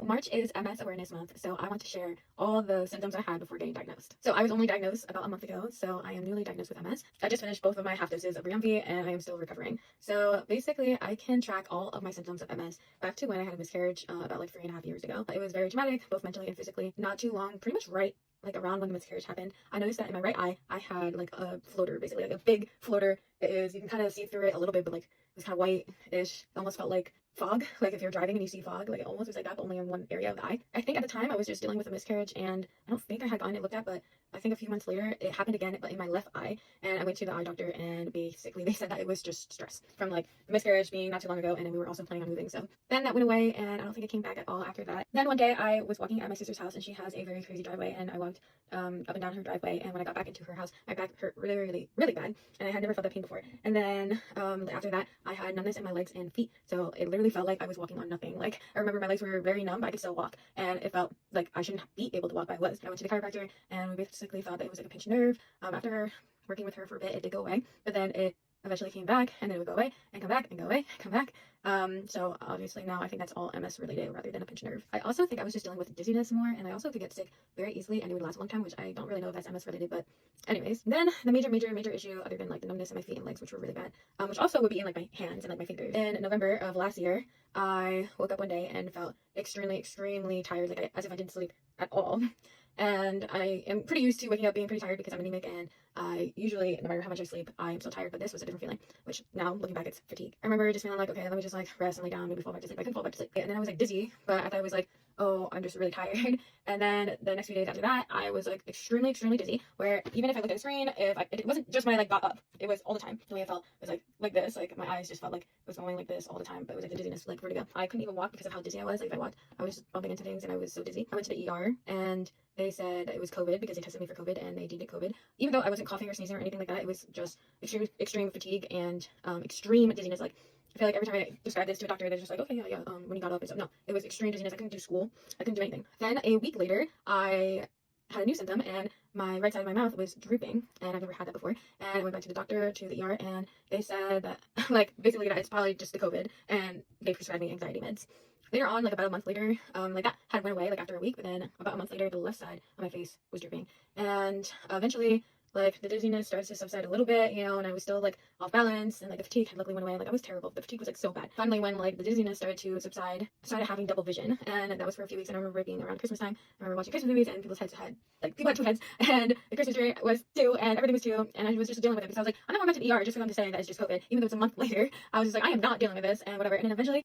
March is MS Awareness Month, so I want to share all the symptoms I had before getting diagnosed. So I was only diagnosed about a month ago, so I am newly diagnosed with MS. I just finished both of my half doses of Briumvi, and I am still recovering. So basically, I can track all of my symptoms of MS back to when I had a miscarriage about like 3.5 years ago. It was very traumatic, both mentally and physically. Not too long, pretty much right like around when the miscarriage happened, I noticed that in my right eye, I had like a floater, basically like a big floater. It is, you can kind of see through it a little bit, but like it was kind of white-ish. It almost felt like fog, like if you're driving and you see fog, like it almost was like that, but only in one area of the eye. I think at the time I was just dealing with a miscarriage, and I don't think I had gotten it looked at, but I think a few months later it happened again, but in my left eye, and I went to the eye doctor, and basically they said that it was just stress from like the miscarriage being not too long ago, and then we were also planning on moving. So then that went away, and I don't think it came back at all after that. Then one day I was walking at my sister's house, and she has a very crazy driveway, and I walked up and down her driveway, and when I got back into her house, my back hurt really bad, and I had never felt that pain before. And then after that, I had numbness in my legs and feet, so it literally felt like I was walking on nothing. Like I remember my legs were very numb, but I could still walk, and it felt like I shouldn't be able to walk, but I was. I went to the chiropractor, and we basically thought that it was like a pinched nerve. After working with her for a bit, it did go away, but then it eventually came back, and then it would go away and come back and go away and come back. So obviously now I think that's all MS related rather than a pinched nerve. I also think I was just dealing with dizziness more, and I also could get sick very easily, and it would last a long time, which I don't really know if that's MS related, but anyways. Then the major issue, other than like the numbness in my feet and legs, which were really bad, which also would be in like my hands and like my fingers. In November of last year, I woke up one day and felt extremely tired, like as if I didn't sleep at all. And I am pretty used to waking up being pretty tired because I'm anemic, and I usually, no matter how much I sleep, I am so tired, but this was a different feeling, which now looking back, it's fatigue. I remember just feeling like, okay, let me just like rest and lay down, maybe fall back to sleep. I couldn't fall back to sleep. And then I was like dizzy, but I thought it was like, oh, I'm just really tired. And then the next few days after that, I was like extremely dizzy, where even if I looked at the screen, it wasn't just when I like got up, it was all the time. The way I felt was like this, like my eyes just felt like it was going like this all the time, but it was like the dizziness, like vertigo. I couldn't even walk because of how dizzy I was. Like if I walked, I was just bumping into things, and I was so dizzy. I went to the ER, and they said it was COVID because they tested me for COVID, and they deemed it COVID. Even though I wasn't coughing or sneezing or anything like that, it was just extreme fatigue and extreme dizziness. Like I feel like every time I describe this to a doctor, they're just like, okay, yeah, when you got up and stuff. No, it was extreme dizziness. I couldn't do school. I couldn't do anything. Then a week later, I had a new symptom, and my right side of my mouth was drooping, and I've never had that before. And I went back to the doctor, to the ER, and they said that, like, basically that it's probably just the COVID, and they prescribed me anxiety meds. Later on, like about a month later, like that had went away like after a week, but then about a month later, the left side of my face was drooping, and eventually, like the dizziness started to subside a little bit, and I was still like off balance, and like the fatigue had luckily went away. Like I was terrible. The fatigue was like so bad. Finally, when like the dizziness started to subside, I started having double vision, and that was for a few weeks. And I remember it being around Christmas time. I remember watching Christmas movies, and people's heads had like people had two heads, and the Christmas tree was two, and everything was two, and I was just dealing with it because I was like, I'm not going back to the ER just for them to say that it's just COVID, even though it's a month later. I was just like, I am not dealing with this, and whatever. And then eventually,